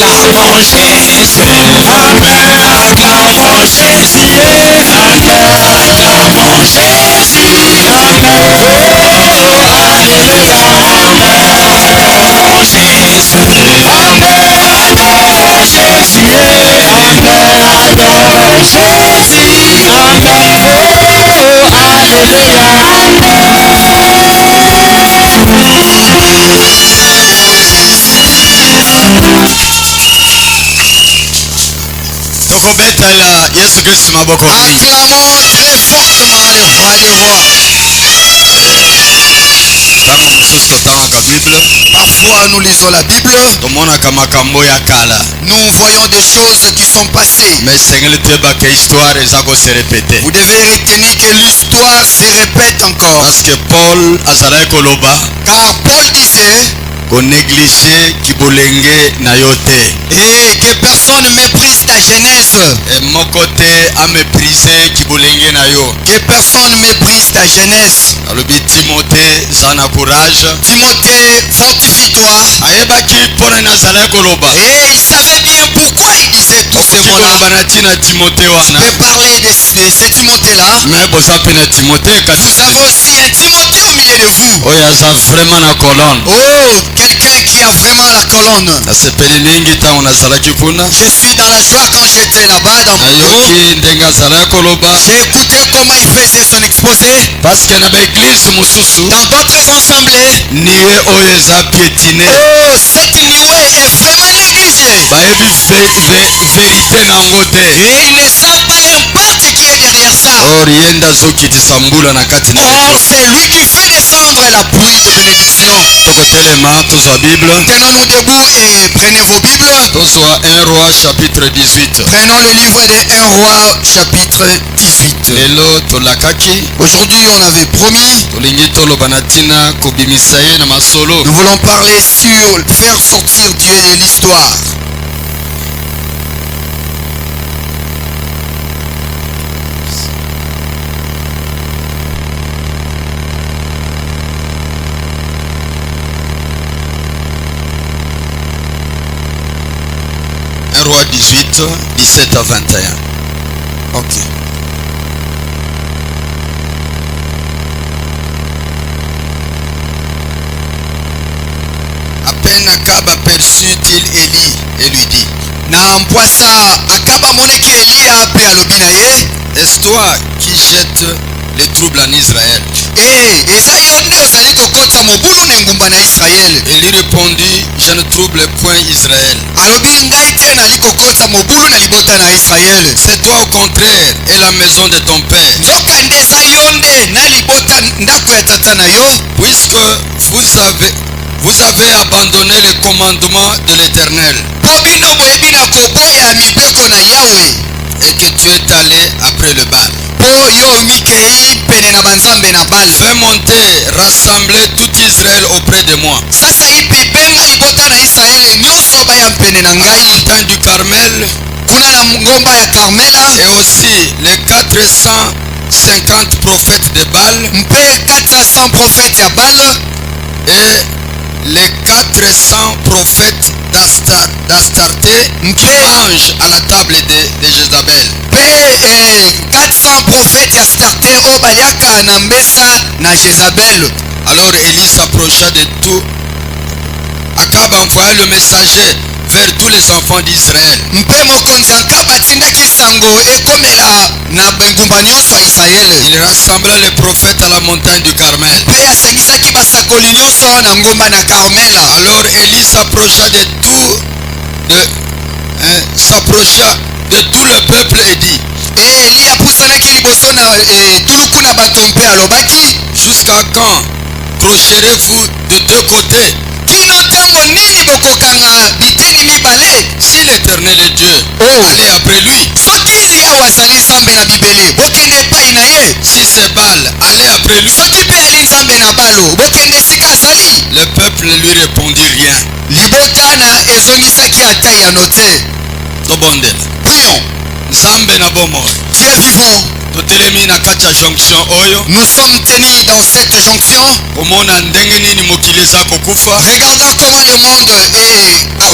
acclamons Jésus. Acclamons Jésus. Acclamons Jésus. Acclamons Jésus. Acclamons Jésus. Acclamons Jésus. Tokobetala Yesu Kristo maboko. Acclamons très fortement les rois des rois. Tango mususu totanga Bible. Parfois nous lisons la Bible, Tomonaka makambo ya kala. nous voyons des choses qui sont passées. Mais sengeli teba ke histoire ezako se répéter. Vous devez retenir que l'histoire se répète encore. Parce que Paul azalaki koloba Car Paul disait ko négliger kibolenge na yo te. et que personne ne méprise ta jeunesse, Et moko te a mépriser kibolenge na yo. que personne ne méprise ta jeunesse. Alobi Timothée zana courage. Timothée, fortifie-toi. Ayebaki mpona nazalaki koloba. Et il savait bien pourquoi il disait tous ces Nakoki koloba mots-là. na ntina Timothée wana. Je vais parler de ce Timothée-là. Mais boza pe na Timothée kati. Vous avez aussi un Timothée au milieu de vous. Oyo aza vraiment na colonne. Oh, quelqu'un qui a vraiment la colonne. Nasepeli mingi ntango nazalaki kuna. Je suis dans la joie quand j'étais là-bas dans mon bureau. Nayoki ndenge azalaki koloba. J'ai écouté comment il faisait son exposé. Parce que na baeglise mosusu Dans d'autres assemblées, niwe oyo eza piétine. oh, cette nuée est vraiment négligée. Bayebi vérité na yango te. Et ils ne savent pas l'impact qui est derrière ça. Or ye nde azokitisa mbula na kati na Or, yo. c'est lui qui fait descendre la pluie de bénédiction. Tokotelema tozwa Bible. Tenons-nous debout et prenez vos Bibles. Tozwa 1 Roi chapitre 18. Prenons le livre de 1 Roi chapitre 18. Lelo tolakaki Aujourd'hui, on avait promis, tolingi toloba na ntina kobimisa ye na masolo. nous voulons parler sur faire sortir Dieu de l'histoire. Un Roi 18, 17 à 21. Ok. À peine Akab aperçut-il Élie et lui dit, Na mpwasa akaba moneki Eliya pe alobi na ye, est-ce toi qui jettes les troubles en Israël? eza yo nde ozali kokota mobulu na engumba na Israele. Élie répondit, je ne trouble point Israël. Alobi ngai te nali kokota mobulu na libota na Israele. C'est toi au contraire et la maison de ton père. Nzoka nde eza yo nde na libota ndako ya tata na yo, Puisque vous avez abandonné les commandements de l'Éternel po bino boyebi na koboya mibeko na Yawe, et que tu es allé après le Baal. po yo mikei pene na banzambe na Bala. Fais monter, rassembler tout Israël auprès de moi. Sasa hivi benga libota na Israele nyonso baya pene na À la ngai montagne du Carmel kuna na ngomba ya Karmela, et aussi les 450 prophètes de Baal mpe 400 prophètes ya Bala et les 400 prophètes d'Astarté qui mangent à la table de Jézabel. mpe 400 prophètes ya Astarte oyo baliaka na mbesa na Jezabel. Alors Élie s'approcha de tout. Akab envoya le messager vers tous les enfants d'Israël. Mpe mokonzi Akaba atindaki sango ekomela na bengumba nyonso ya Israele. Il rassembla les prophètes à la montagne du Carmel. Mpe asangisaki basakoli nyonso na ngomba na Karmela. Alors Élie s'approcha de tout le peuple et dit, Eli apusanaki liboso na tuluku na bato mpe alobaki, jusqu'à quand clocherez-vous de deux côtés? kino ntango nini bokokanga biteni mibale? Si l'Éternel est Dieu, Oh. allez après lui. Soki Yawe azali nzambe na bibele, bokende epai na ye. Si c'est Baal, allez après lui. Soki mpe ali nzambe na balo, bokende esika azali. Le peuple ne lui répondit rien. Libota na ezongisaki ata yano te. Tobondela. Prions. Nzambe na bomoi. Dieu vivant, totelemi na kati ya jonction oyo Nous sommes tenus dans cette jonction, komona ndenge nini mokili eza kokufa regardant comment le monde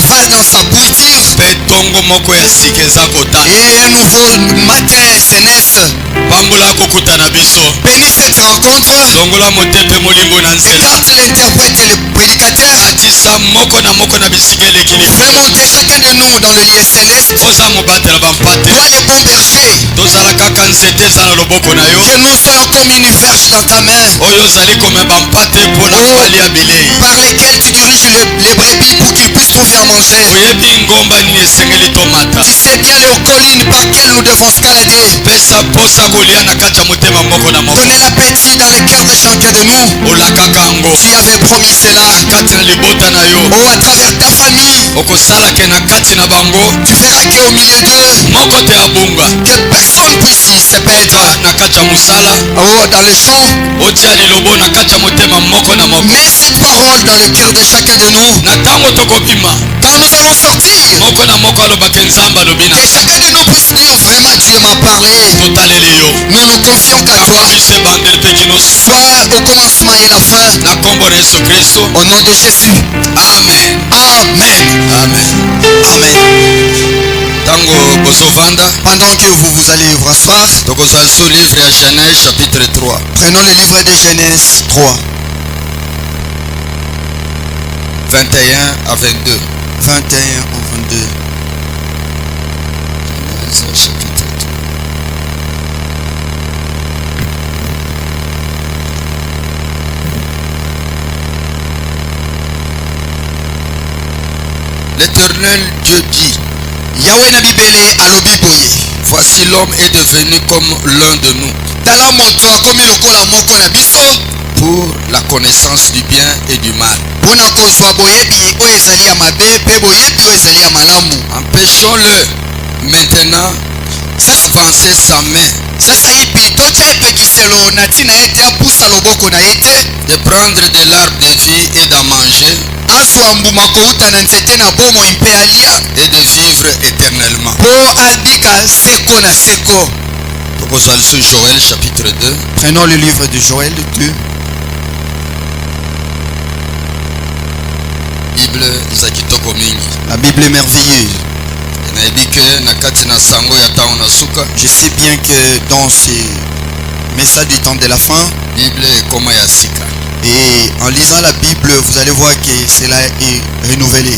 va dans sa poursuite mpe ntongo moko ya sika eza kotana et un nouveau matin se naisse. pambola kokutana biso Bénis cette rencontre, longola motepe molingo na nzela écarte l'interprète et le prédicateur, atisa moko na bisika eleki fais liboso monter chacun de nous dans le lieu céleste. oza mobatela bampate Toi le bon berger, tozala kaka nzete eza na loboko na yo que nous soyons comme une verge dans ta main, oyo ozali komeba mpate mpona kobalia bilei par lesquels tu diriges les brebis pour qu'ils puissent trouver à manger. oyebi ngomba nini esengeli tomata Tu sais bien les collines par lesquelles nous devons escalader. pesa posa kolia na kati ya motema moko na moko Donnez l'appétit dans le cœur de chacun de nous. olakaka yango Tu avais promis cela. kati na libota na yo Oh, à travers ta famille, okosalaka na kati na bango tu verras qu'au milieu d'eux, moko te abunga que personne puisse se perdre. na kati ya mosala Oh, dans le champ, otia lilobo na kati ya motema moko na moko mets cette parole dans le cœur de chacun de nous. na ntango tokobima Quand nous allons sortir, moko na moko alobaka nzambe alobi na que chacun de nous puisse dire vraiment Dieu m'a parlé. totaleli yo Nous nous confions qu'à toi. kabongisi ebandeli mpe kino suka Soit au commencement et la fin. na nkombo na yesu kristo Au nom de Jésus. amen Amen. amen Amen. ntango bozovanda Pendant que vous allez vous rasseoir, tokozala so livre ya genèse chapitre 3 prenons le livre de Genèse 3, 21 à 22 21 au 22. Genèse chapitre 3. L'Éternel Dieu dit, Yahweh na bibele alobi boye. voici l'homme est devenu comme l'un de nous Tala moto akomi lokola moko na biso pour la connaissance du bien et du mal. mpona kozwa boyebi oyo ezali ya mabe mpe boyebi oyo ezali ya malamu. Empêchons-le maintenant d'avancer sa main, Sasa hivi totia epekiselo na ntina ete apusa loboko na ye te, de prendre de l'arbre de vie et d'en manger azwa mbuma kouta na nzete na bomoi mpe alia et de vivre éternellement. mpo abika seko na seko. Tokozala sur Joël chapitre 2, Prenons le livre de Joël 2. Bible eza kitoko mingi. La Bible est merveilleuse. Nayebi ke na kati na sango ya ntango na suka Je sais bien que dans ces messages du temps de la fin, Bible ekoma ya sika. et en lisant la Bible, vous allez voir que cela est renouvelé.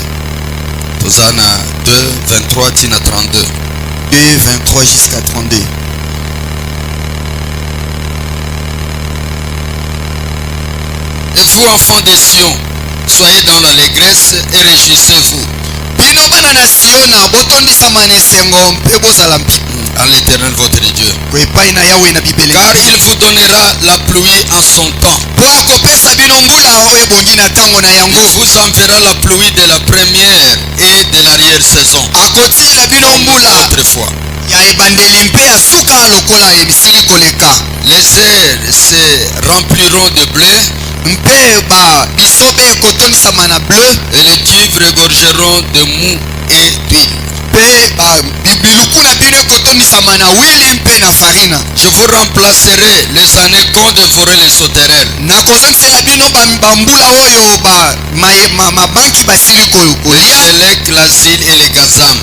Toza na 2, 23 tina 32. 2, 23 jusqu'à 32. Et vous, enfants de Sion, soyez dans l'allégresse et réjouissez-vous Bino bana na Siona botondisama na esengo mpe bozala mpiko en l'Éternel votre Dieu. epai na Yawe na Bibele. Car il vous donnera la pluie en son temps. Po akopesa bino mbula oyo ebongi na ntango na Il yango. vous enverra la pluie de la première et de l'arrière-saison. Akotiela bino mbula Autrefois, ya ebandeli mpe ya suka lokola emisili koleka. les airs se rempliront de blé Mpe bisobe ekotondisama na bleu et les cuivres égorgeront de mou et d'huile. mpe biluku na bino ekotondisama na wili mpe na farina. Je vous remplacerai les années qu'ont dévoré les sauterelles nakozongisela bino bambula oyo mabanki basili les kolia élec, l'asile et les gazam.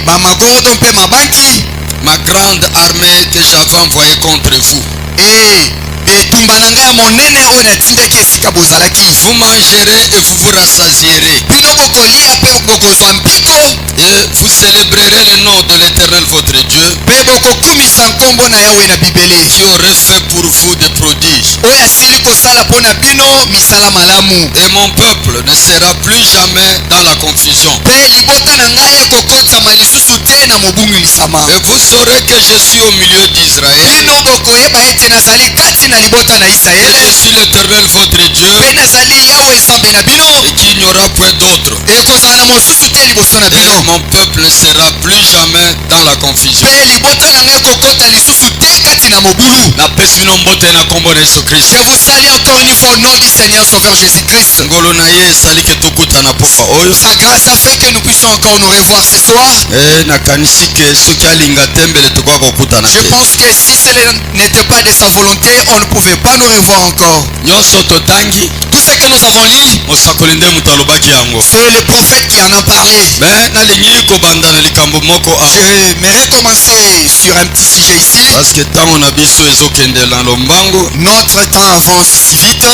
bamagordo mpe mabanki Ma grande armée que j'avais envoyée contre vous. etumba na ngai ya monene oyo natindaki esika bozalaki. Vous mangerez et vous vous rassasierez. bino bokolia mpe bokozwa mpiko Et vous célébrerez le nom de l'Éternel votre Dieu mpe bokokumisa nkombo na Yawe na bibele qui aurait fait pour vous des prodiges. oyo asili kosala mpo na bino misala malamu. Et mon peuple ne sera plus jamais dans la confusion. mpe libota na ngai ekokotama lisusu te na mobungilisama. Et vous saurez que je suis au milieu d'Israël. bino bokoyeba ete nazali kati na libota na Et Israele je suis l'Éternel votre Dieu mpe nazali Yawe nzambe na bino et qu'il n'y aura point d'autre. ekozala na mosusu te liboso na Et bino. mon peuple ne sera plus jamais dans la confusion. mpe libota na ngai ekokota lisusu te kati na na mobulu. napesi bino mbote na kombo na Yesu Je Kristo. vous salue encore une fois au nom du Seigneur Sauveur Jésus-Christ. ngolo na ye ezali ke tokutana poka oyo. Sa grâce a fait que nous puissions encore nous revoir ce soir. nakanisi ke soki alinga te mbele tokoka kokutana Je te. pense que si cela n'était pas de sa volonté, on ne pouvait pas nous revoir encore. nyonso totangi Tout ce que nous avons lu, mosakoli nde moto alobaki yango. c'est le prophète qui en a parlé. me nalingi kobanda na likambo moko awa. J'aimerais commencer sur un petit sujet ici. parce que ntango na biso ezokende na lombango. Notre temps avance si vite.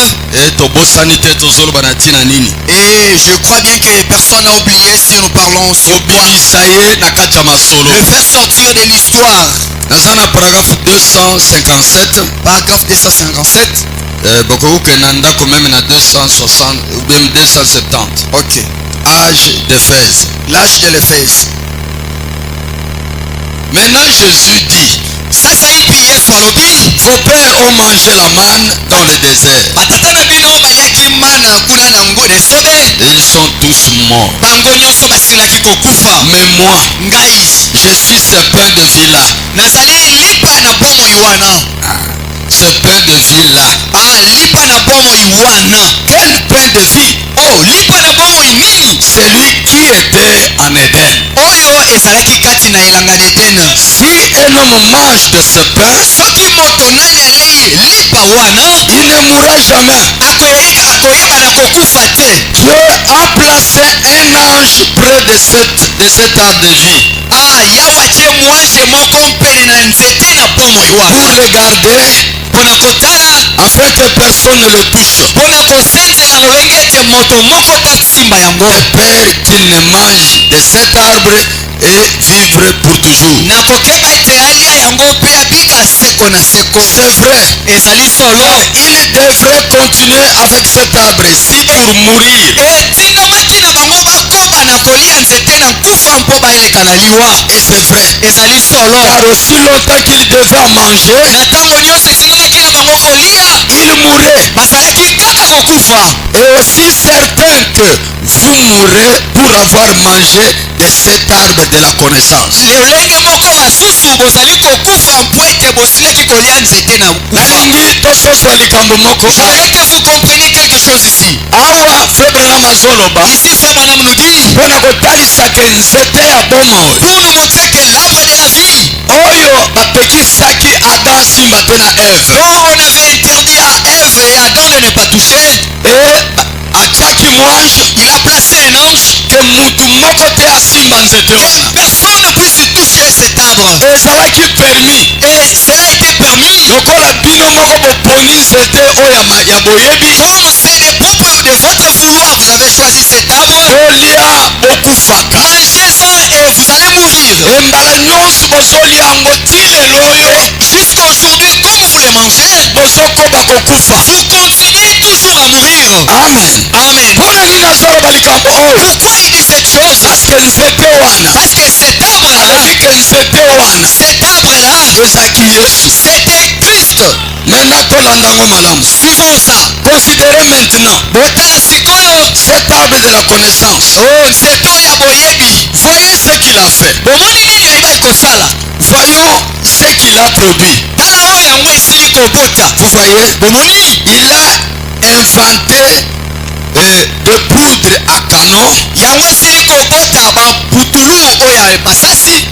tobosani te tozoloba na ntina nini. Et je crois bien que personne n'a oublié si nous parlons sur quoi. kobimisa ye na kati ya masolo. Le faire sortir de l'histoire. naza na paragraphe 257. Paragraphe 257. bokoki na ndako meme na 260 ou même 270. Ok. âge d'Éphèse. L'âge de l'Éphèse. Maintenant Jésus dit, Sasa hivi Yesu alobi, vos pères ont mangé la manne dans le désert. batata na bino baliaki mana kuna na ngo de sobe. Ils sont tous morts. Bango nyonso basilaki kokufa. Mais moi, Ngai je suis ce pain de vie là. nazali lipa na bomoi wana. Ce pain de vie là. Lipa na bomoi wana. Quel pain de vie? Oh, lipa na bomoi nini? Celui qui était en Éden. Oyo ezalaki kati na elanga d'Eden. Si un homme mange de ce pain, Soki moto nali alei lipa wana, il ne mourra jamais. akoyeba na kokufa te. Dieu a placé un ange près de cet arbre de vie Yawe atie mwange moko mpene na nzete na bomoi pour wana le garder mpona kotala, afin que personne ne le touche. mpona kozenzela lolenge ete moto moko tasimba yango. Père qu'il ne mange de cet arbre et vivre pour toujours. Na kokeba ete alia yango mpe abika seko na seko. C'est vrai. Ezali solo. Il devrait continuer avec cet arbre-ci pour mourir. etindomaki na bango bakoba na kolia nzete na nkufa mpo bayeleka na liwa. Et c'est vrai. Ezali solo. Car aussi longtemps qu'il devait manger, na ntango nyonso etindomaki na bango kolia, il mourait. bazalaki kaka kokufa. Et aussi certain que vous mourrez pour avoir mangé de cet arbre de la connaissance. lolenge moko masusu bozali kokufa mpo ete bosilaki kolia nzete na kufa. nalingi tososa likambo moko awa. J'aimerais que vous compreniez quelque chose ici. awa frère Branham azoloba Ici, Frère Branham nous dit, mpona kotanisaka nzete ya bomoi pour nous montrer que l'arbre de la vie, oyo bapekisaki ata asimba te na eve dont on avait interdit à Ève et Adam de ne pas toucher, atiaki mwange il a placé un ange ke mutu moko te asimba nzete et wana. personne ne puisse toucher cet arbre. ezalaki permis Et cela a été permis. lokola bino moko boponi nzete oyo ya boyebi Comme c'est des propres de votre vouloir, vous avez choisi cet arbre, bolia bokufaka. mangez-en et vous allez mourir. mbala nyonso bozolia yango ti lelo oyo Jusqu'à aujourd'hui, comme vous le mangez, bozokoba kokufa. vous continuez toujours à mourir. amen. Amen. mpona nini azoloba likambo oyo? Pourquoi il dit cette chose? parceke nzete wana Parce que cet arbre-là, alobi ke nzete wana cet arbre-là, ezalaki yesu. c'était Christ. maintenant tolanda yango malamu. Suivons ça. considérez maintenant Botala sikoyo. cet arbre de la connaissance. Oh, nzete oyo ya boyebi. Voyez ce qu'il a fait. Bomoni nini ayebaki kosala? Voyons ce qu'il a produit. Tala oyo yango esili kobota. Vous voyez, Bomoni? il a inventé de poudre à canon. Yango esili kobota baputulu oyo ya masasi.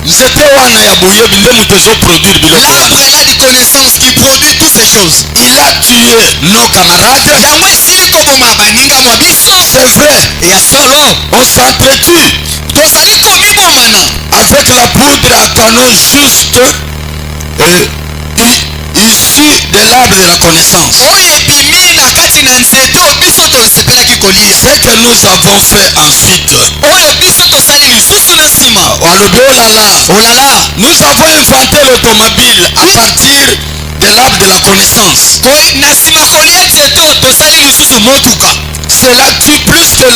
nzete wana ya boyebi nde moto ezoproduire biloko wana. L'arbre là de connaissance qui produit toutes ces choses. Il a tué nos camarades. Yango esili koboma baninga mwa biso. C'est vrai. Ya solo. On s'entretue Tozali komibomana. avec la poudre à canon juste issu de l'arbre de la connaissance. Oyo ebimi na kati na nzete oyo biso tosepelaki kolia. Ce que nous avons fait ensuite. Oyo biso tosali lisusu na nsima. Walobi olala. Olala. Nous avons inventé l'automobile à partir de l'arbre de la connaissance. Na nsima kolia nzete oyo tosali lisusu motuka. Cela tue plus que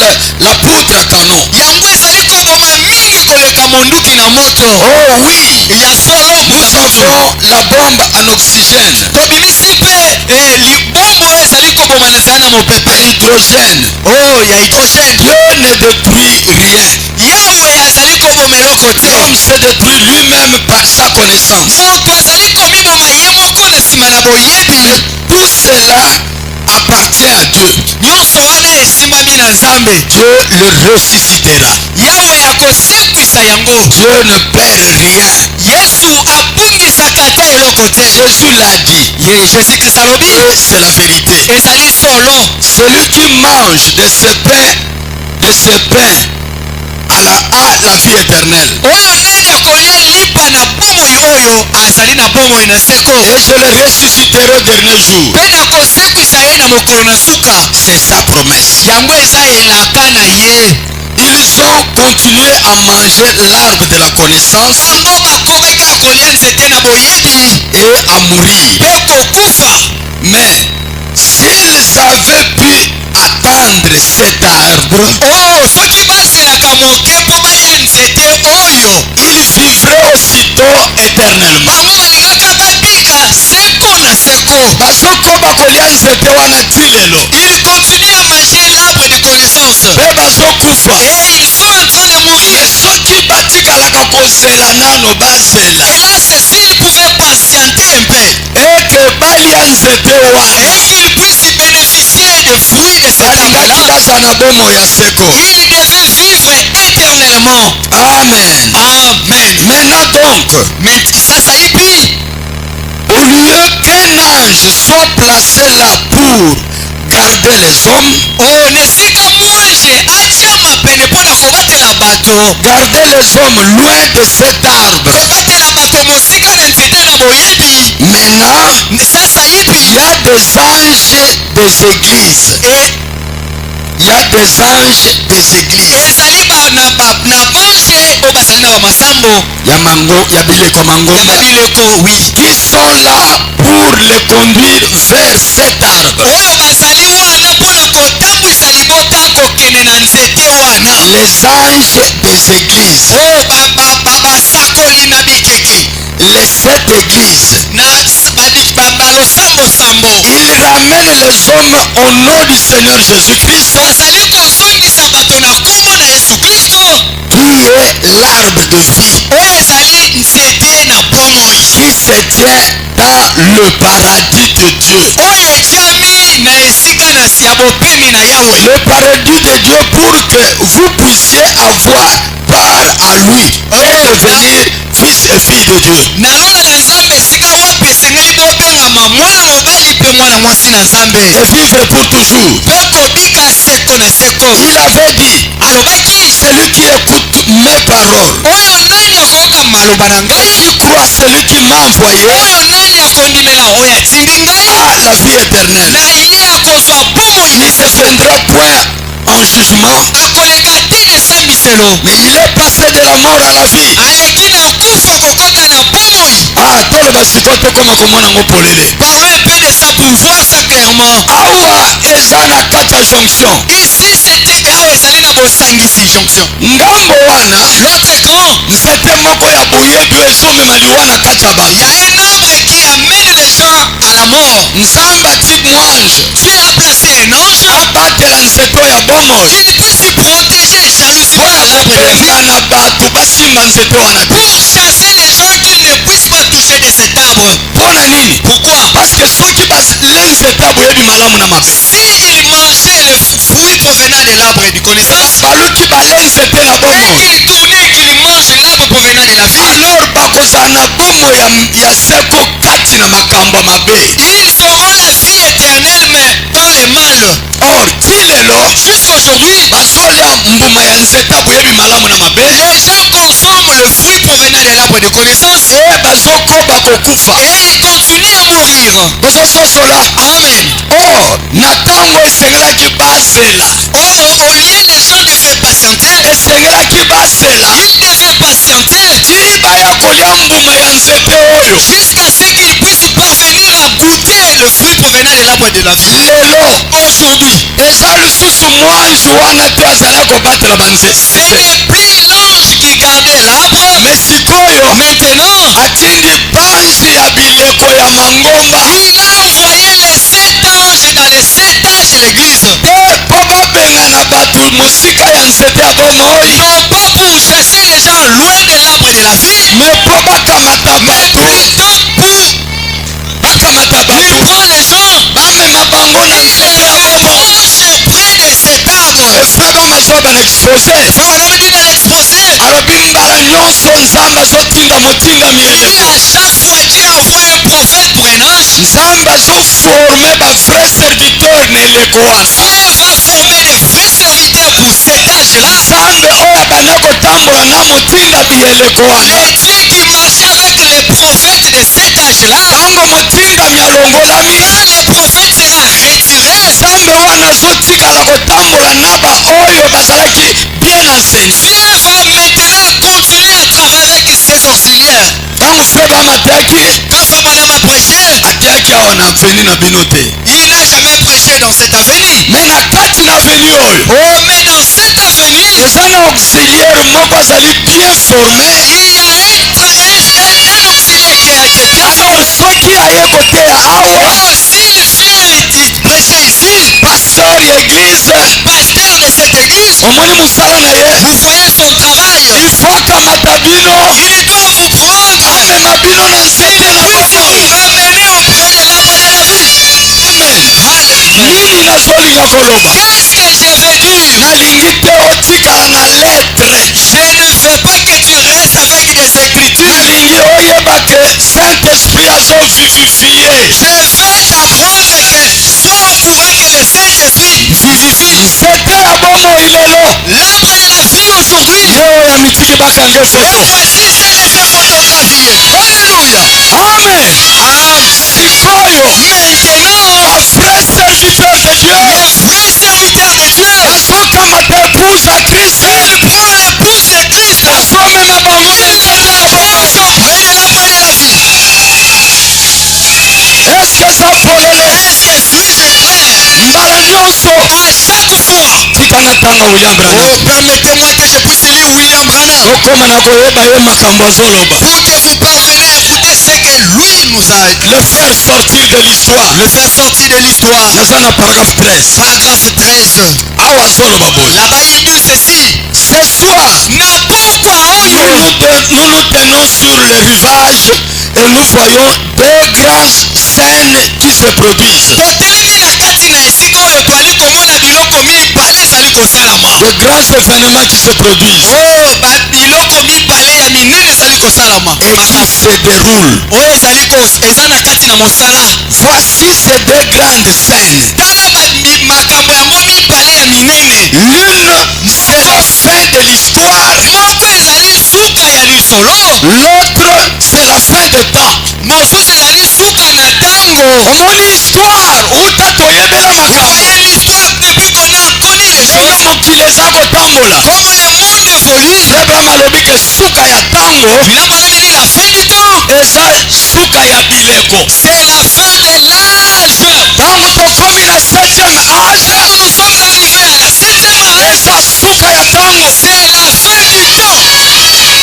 la poudre à canon. Yango ezali koboma mingi koleka monduki na moto. Oh oui. Ya solo. Nous avons la bombe en oxygène. Tobimisi mpe libombo oyo ezali koboma na zala na mopepe. À hydrogène. Oh, ya hydrogène. Dieu ne détruit rien. Yawe azali koboma eloko te. L'homme se détruit lui-même par sa connaissance. Moto azali komiboma Tout cela appartient à Dieu. nyonso wana esimbami na nzambe. Dieu le ressuscitera. yawe akosekwisa yango. Dieu ne perd rien. yesu abungisaka te eloko te. Jésus l'a dit. jésus kristo alobi Et c'est la vérité. ezali solo. Celui qui mange de ce pain a la vie éternelle. oyo nani akolia lipa na bomoi oyo azali na bomoi na seko. Et je le ressusciterai au dernier jour. mpe nakosekwisa ye na mokolo na suka. C'est sa promesse. yango eza elaka na ye. Ils ont continué à manger l'arbre de la connaissance bango bakoki kaka kolia nzete na boyebi et à mourir. mpe kokufa. Mais s'ils avaient pu attendre cet arbre, soki bazelaka moke mpo balia nzete oyo ils vivraient aussitôt éternellement. bango balingaka babika seko na seko. Bazokoba kolia nzete wana ti lelo. il continue à manger l'arbre de connaissance Mpe bazokufa. et ils sont en train de mourir. Mais soki batikalaka kozela nano bazela hélas s'ils pouvaient patienter un peu eke balia nzete wana et qu'ils puissent bénéficier des fruits de cet balingaki arbre-là, baza na bomoi ya seko. ils devaient vivre éternellement. Amen. Amen. Maintenant donc, Mais sasa hivi au lieu qu'un ange soit placé là pour garder les hommes, na esika mwange atiama pene mpo na kobatela bato, garder les hommes loin de cet arbre, kobatela bato mosika na nzete na boyebi. maintenant Sasa il hivi y a des anges des églises. Il y a des anges des églises. ezali na bange oyo bazali na bamasango Ya bileko ya mangomba babileko wi qui sont là pour les conduire vers cet arbre. oyo bazali wana mpo na kotambwisa libota kokende na nzete wana. Les anges des églises. oyo basakoli na bikeki Les sept églises. na balosambosambo Ils ramènent les hommes au nom du Seigneur Jésus-Christ, bazali kozongisa bato na nkombo na yesu kristo qui est l'arbre de vie, oyo ezali nzete na bomoi qui se tient dans le paradis de Dieu. oyo etiami na esika ya bopemi na yawe. Le paradis de Dieu pour que vous puissiez avoir part à lui et devenir fils et fille de Dieu. nalona na nzambe esika wapi esengeli bobengama mwana mobali mpe mwana mwasi na nzambe Et vivre pour toujours. mpe kobika seko na seko. Il avait dit, alobaki celui qui écoute mes paroles oyo nani akoyoka maloba na ngai, et qui croit celui qui m'a envoyé oyo nani akondimela oyo atindi ngai, a la vie éternelle. na ye akozwa bomoi Il na ne seko. viendra point en jugement, akoleka te na esambiselo, mais il est passé de la mort à la vie. aleki na kufa kokɔta na bomoi. Toloba sikoyo tokoma komona ngo polele. parle un peu de ça pour voir ça clairement. Awa eza na kati ya jonction. ici c'était awa ezali na bosangisi jonction. Ngambo wana l'autre grand nzete moko ya boyebi oyo ezomema liwa na kati ya il y bato. a un arbre qui amène les gens à la mort. Nzambe ati mwange Dieu a placé un ange abatela nzete oyo ya bomoi qui puisse protéger jalousement l'arbre de la vie, kokengana bato basimba nzete wana te. pour chasser les gens qui ne puissent pas toucher de cet arbre. Mpona nini? Pourquoi? Parce que soki balie nzete ya boyebi malamu na mabe, S'ils mangeaient le fruit provenant de l'arbre de connaissance baluki balie nzete na et bomoi, qu'ils tournaient et qu'ils mangent l'arbre provenant de la vie, alors bakozala na bomoi ya seko kati na makambo ya mabe. ils auront la vie éternelle mais dans le mal. Or ti lelo Jusqu'aujourd'hui, bazolia mbuma ya nzete ya boyebi malamu na mabe les gens consomment le fruit provenant de l'arbre de connaissance e bazokoba kokufa, et ils continuent à mourir. bozososola. Amen. Or na ntango esengelaki bazela, Au lieu les gens devaient patienter, esengelaki bazela ils devaient patienter ti baya kolia mbuma ya nzete oyo. jusqu'à ce qu'ils puissent parvenir à goûter le fruit provenant de l'arbre de la vie. Lelo Aujourd'hui, eza lisusu mwanzi wana te azala kobatela ce banzete, n'est plus l'ange qui gardait l'arbre. me sikoyo Maintenant, atindi panzi ya bileko ya mangomba il a envoyé les 7 anges dans les 7 âges de l'église. te mpo babengana bato mosika ya nzete ya bomoi, Non pas pour chasser les gens loin de l'arbre de la vie, me mpo bakamata mais bato plutôt pour bakamata bato alobi na expose frère Branham dit dans l'exposé, alobi mbala nyonso nzambe azotinda motindami et eleko à chaque fois Dieu envoie un prophète pour un ange, nzambe azoforme bavrai serviteur na eleko wana Dieu va former des vrais serviteurs pour cet âge-là. nzambe oyo abanda kotambola na motindami eleko wana Les dieux qui marchaient avec les prophètes de cet âge-là, ntango motindami alongolami quand le prophète sera retiré, nzambe wana azotikala kotambola na baoyo bazalaki bien enseigne Dieu va maintenant continuer à travailler avec ses auxiliaires. ntango frère brama ateaki Quand frère Branham a prêché, ateaki awa na aveni na bino te il n'a jamais prêché dans cette avenue. me na kati na aveni oyo Oh, mais dans cette avenue, eza na auxiliaire moko azali bien formé il y a un auxiliaire qui a été bien alors formé. soki aye koteya awa Oh, s'il vient prêcher ici, pasteur ya eglize pasteur de cette église, omoni mosala na ye vous voyez son travail. il faut akamata bino Il doit vous prendre amema bino na nzete na puisse bomoi vous ramener auprès de l'arbre de la vie. amen Alléluia. nini nazolinga koloba Qu'est-ce que je veux dire? nalingi te otikala na lettre Je ne veux pas que tu restes avec des écritures. nalingi oyeba ke saint-esprit azovivifie Je veux t'apprendre que sois au courant que le Saint-Esprit vivifie. nzete ya bomoi lelo L'arbre de la vie aujourd'hui. ye oyo amitiki bakange Et foto voici celle-ci photographiée. Alléluia. amen Amen. sikoyo Maintenant, bavrai serviteur de dieu les vrais serviteurs de Dieu, azokamata épouse ya krist il prend l'épouse de Christ. azomema bango na nzete ya Il les bomoi amène auprès de l'arbre de la vie. eske eza polele Est-ce que suis-je clair? mbala nyonso À chaque fois. tikanga ntanga william branham Oh, permettez-moi que je puisse lire William Branham okoma na koyeba ye makambo azoloba pour que vous parvenez à écouter ce que lui nous a écrit. le faire sortir de l'histoire Le faire sortir de l'histoire. naza na paragraphe 13 Paragraphe 13. awa azoloba boye Là-bas, il dit ceci. ce soir Na pokwa oyo. nous nous tenons sur le rivage et nous voyons deux grandes scènes qui se produisent Totelemi na kati na esika oyo twali komona biloko mibale ezali kosalama. de grands événements qui se produisent Oh, biloko mibale ya minene ezali kosalama. et qui se déroulent Oyo ezali eza na kati na mosala. voici ces deux grandes scènes Tala makambo yango mibale ya minene. l'une c'est la fin de l'histoire Moko ezali suka ya lisolo. l'autre c'est la fin de temps Mosusu ezali suka na ntango. omoni histoire uta toyebela Vous makambo voyez l'histoire depuis qu'on a connu les ndenge choses. mokili eza kotambola Comment le monde évolue. abraham alobi ke suka ya ntango William Branham dit la fin du temps. eza suka ya bileko C'est la fin de l'âge. ntango tokomi na 7e âge Quand nous sommes arrivés à la 7e âge, eza suka ya ntango c'est la fin du temps.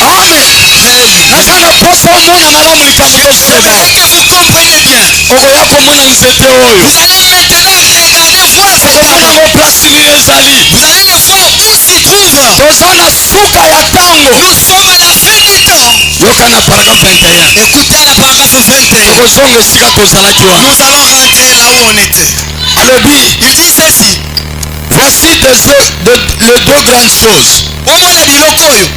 amen naza na posa omona malamu likambo tozoyoka Je veux que vous compreniez bien. okoya komona nzete oyo Vous allez maintenant regarder voir cet okomona arbre. ngo place nini ezali Vous allez le voir où s'y trouve. toza na suka ya ntango Nous sommes à la fin du temps. yoka na paragraphe 21 Écoutez à la paragraphe 21. ekozonga esika tozalaki wana Nous allons rentrer là où on était. alobi Il dit ceci. voici les deux grandes choses Omona biloko oyo.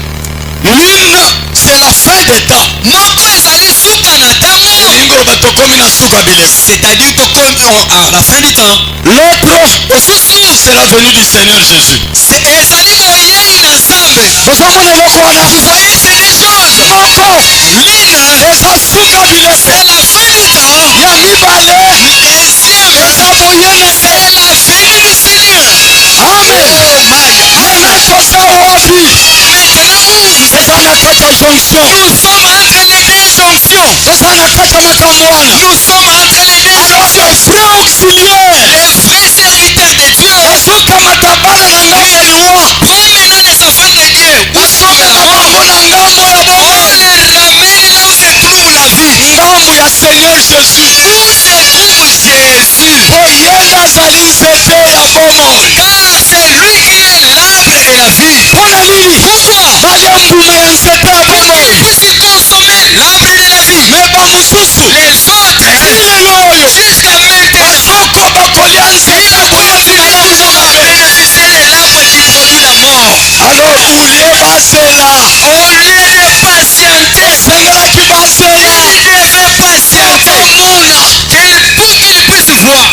l'une c'est la fin des temps Moko ezali suka na ntango. elingi oloba tokomi na suka bileko C'est-à-dire à la fin du temps. l'autre Mosusu c'est la venue du Seigneur Jésus ezali boyei na Nzambe. ozomona eloko wana Vous voyez ces deux choses. moko L'une, eza suka bileko c'est la fin du temps. ya mibale Deuxième, eza boye na c'est nzete la venue du Seigneur. amen Oh my. maintenant toza wapi Maintenant où? eza na kati ya jonction Nous sommes entre les deux jonctions. toza na kati ya makambo wana Nous sommes entre les deux alors le jonctions. vrai auxiliaire Les vrais serviteurs de Dieu. azokamata bana na ngambo ya liwa Prends maintenant les enfants de Dieu. Où se trouve la azomema mort? bango na ngambo ya On bomoi les ramène là où se trouve la vie. ngambo ya Seigneur Jésus Où se trouve Jésus. oye azali nzete ya bomoi Car c'est lui qui est l'arbre de la vie. mpona nini Pourquoi? balia mbuma ya nzete ya Pour bomoi qu'ils puissent consommer l'arbre de la vie. me bamosusu Les autres, ti lelo oyo jusqu'à maintenant, bakolia nzete ya bomoi ti continuent produit la à mort bénéficier de l'arbre qui produit la mort. bazela Au lieu de patienter, basengelaki bazela il devait patienter komona pour qu'il puisse voir.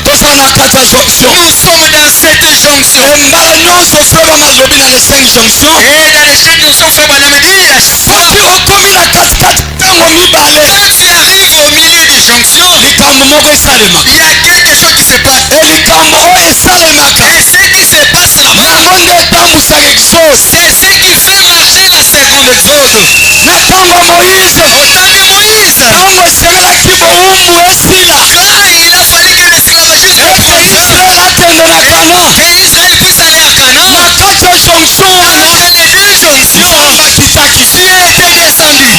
toza na kati ya jonction Nous sommes dans cette jonction. mbala nyonso frere balobi na les 5 jonctions Et dans les chaque jonction, frère Branham dit à chaque fois, soki okomi na katikati ntango mibale quand tu arrives au milieu des jonctions, likambo moko esalema il y a quelque chose qui se passe. likambo oyo esalemaka Et ce qui se passe là-bas, yango nde etambusaka exode c'est ce qui fait marcher la seconde exode. na ntango moïse Au temps de Moïse, ntango esengelaki bowumbu esila quand il a fallu que l'esclavagisme soit ete fini israel akende na kana et Israël puisse aller à na Canaan, kati ya jonction wana dans les deux jonctions, bakitaki Dieu était descendu.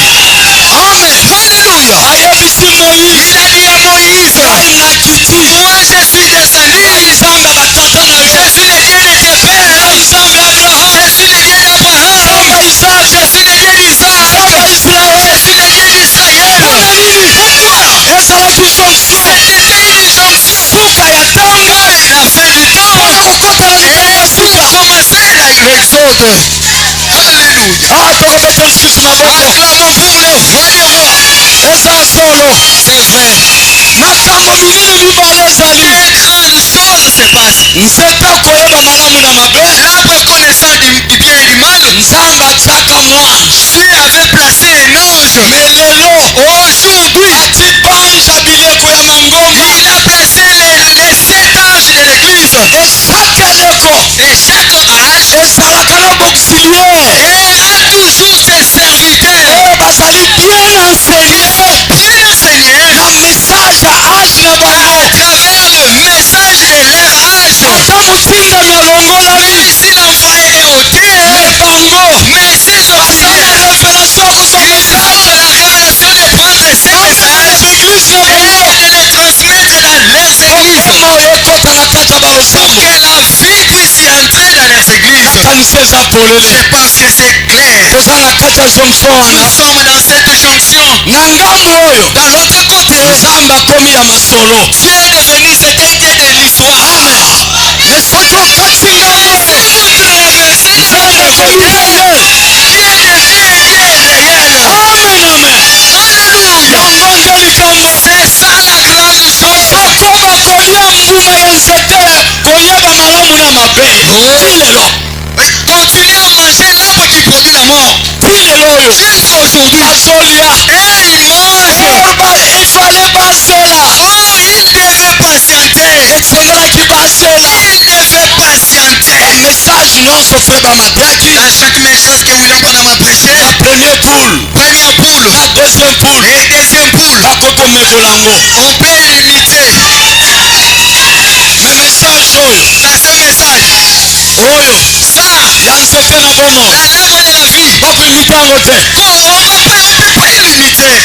amen Alléluia. ayebisi moïse Il a dit à Moïse, ngai nakiti moi je suis descendu, ngai nzambe ya batata na yo je suis le Dieu de tes ngai pères, nzambe ya abraham je suis le Dieu d'Abraham, nzambe ya isaka je suis le Dieu d'Isaac, nzambe ya je israel suis le Dieu d'Israël. mpona nini Pourquoi? ezalaki jonction C'était une jonction. suka ya ntango La fin du mpo temps. na kokotela likolo ya Et pour sika commencer l'exode. Alléluia. tokobeta lisusu maboko Acclamons pour le royaume. eza solo C'est vrai. makambo minene mibale ezali Des grandes choses se passent. nzete koyeba malamu na mabe L'arbre connaissant du bien et du mal, nzambe atiaka mwange Dieu avait placé un ange. me lelo Aujourd'hui, ati banja bileko ya mangomba il a placé les 7 anges de l'église. et chaque élève Et chaque ange ezalaka na bauxiliaire a toujours ses serviteurs oyo bazali bien enseigné bien enseignés na message ya age na bango à travers le message de leur âge. ata motindami alongolami S'il envoyait un ôté, me bango mais ces bazwi autres-là, révélation ya kozwa ils message ont la révélation de prendre ces bamema na messages baeglise na bango et de les transmettre dans leurs églises motema ekota na kati ya pour baosambo que la vie puisse y entrer dans leurs églises. nakanisa eza polele Je pense que c'est clair. toza na kati ya jonction Nous wana sommes dans cette jonction. na ngambo oyo Dans l'autre côté, nzambe akomi ya masolo Dieu est devenu, c'est un Dieu de l'histoire. amen yesoki okatinga ye nzambe akomi réel Dieu devient Dieu réel. amen amen Alléluia. yango nde likambo C'est ça la grande chose. bakoma kolia mbuma ya nzete koyeba malamu na mabe ti lelo Continuez à manger l'arbre qui produit la mort. ti lelo oyo Jusqu'aujourd'hui. bazolia Et il mange. efale bazela Oh, il devait patienter. esengelaki bazela Il devait patienter. bamessage nyonso fre bamataki Dans chaque message que William Branham a prêché, na premier poule première poule na deuxième poule et deuxième poule, bakokomekola yango on peut l'imiter. me message oyo Dans ce message, oyo ça, ya nzete na bomoi dans l'arbre de la vie, bakoimite yango te on peut pas l'imiter.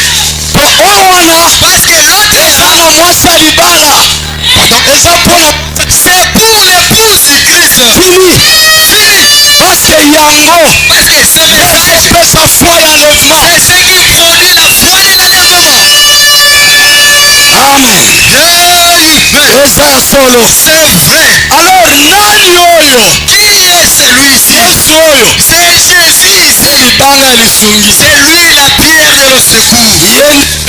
po oyo wana Parce que l'autre eza là, na mwasi ya libala donc, eza mpona c'est pour l'épouse du Christ. fini Fini. parceke yango Parce que ce nde message, ekopesa foi ya levement c'est ce qui produit la foi de l'enlèvement. amen Amen. eza ya solo C'est vrai. alors nani oyo Qui est celui-ci? yesu oyo C'est Jésus. ye libanga ya lisungi C'est lui la pierre de le secours. ye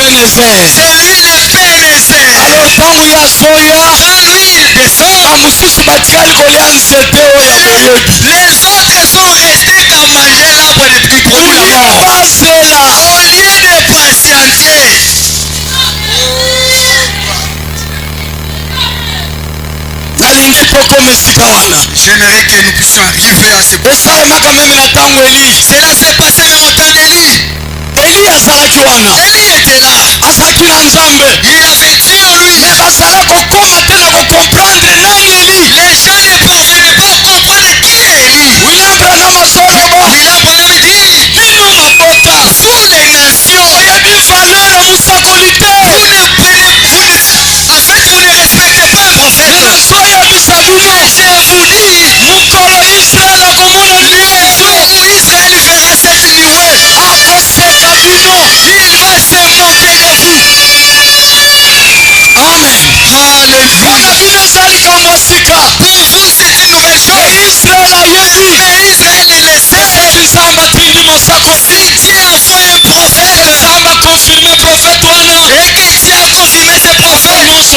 ebenezer C'est lui le Bénézer. alors ntango ye azoya Quand lui il descend, bamosusu batikali kolia nzete oyo ya boyebi les autres sont restés qu'à manger l'arbre qui produit la kolia mort. bazela Au lieu de patienter, nalingi tokoma esika wana j'aimerais que nous puissions arriver à ce point. esalemaka meme na ntango eli Cela s'est passé même au temps d'Élie. eli azalaki wana Élie était là. azalaki na nzambe Il avait Dieu en lui. me bazala kokoma te na kokomprendre nani eli Les gens ne parvenaient pas à comprendre qui est Élie. william branham azoloba William Branham dit, bino mabota vous les nations, oyebi valeur ya mosakoli te vous ne prenez, en fait, vous ne respectez pas un prophète. nazoyebisa bino Je vous dis, mokolo israel akomona le liboso jour où Israël verra cette nuée, akoseka bino il va se moquer de vous.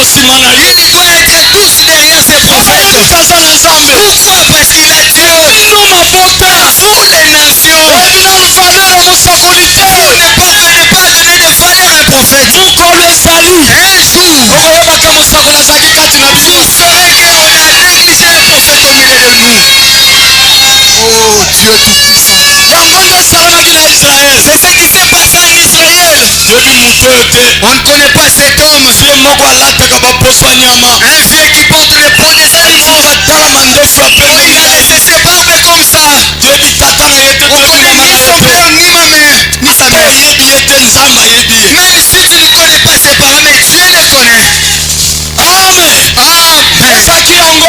nsima na ye Il doit être tous derrière ces prophètes. moto aza na nzambe Pourquoi? Parce qu'il a Dieu. bino mabota Vous les nations, oyebi nanu valeur ya mosakoli te vous ne comprenez pas donner de valeur à un prophète. mokolo ezali Un jour, okoyeba ke mosakoli azalaki kati na bino vous saurez qu'on a négligé un prophète au milieu de nous. Oh Dieu Tout-Puissant. yango nde esalamaki na israele C'est ce qui s'est passé en Israël. toyebi moto oyo te On ne connaît pas cet homme. vie moko alataka baposo ya nyama Un vieux qui porte le poids des animaux. tala mandefu ya Oh, pembe il a laissé ses barbes comme ça. toyebi tata na ye te On ne toyebi connaît mama ni na son ye te père, ni ma mère, ni sa mère. oyebi ye te nzambe ayebi ye Même si tu ne connais pas ses parents, mais Dieu les connaît. amen Amen. ezalaki yango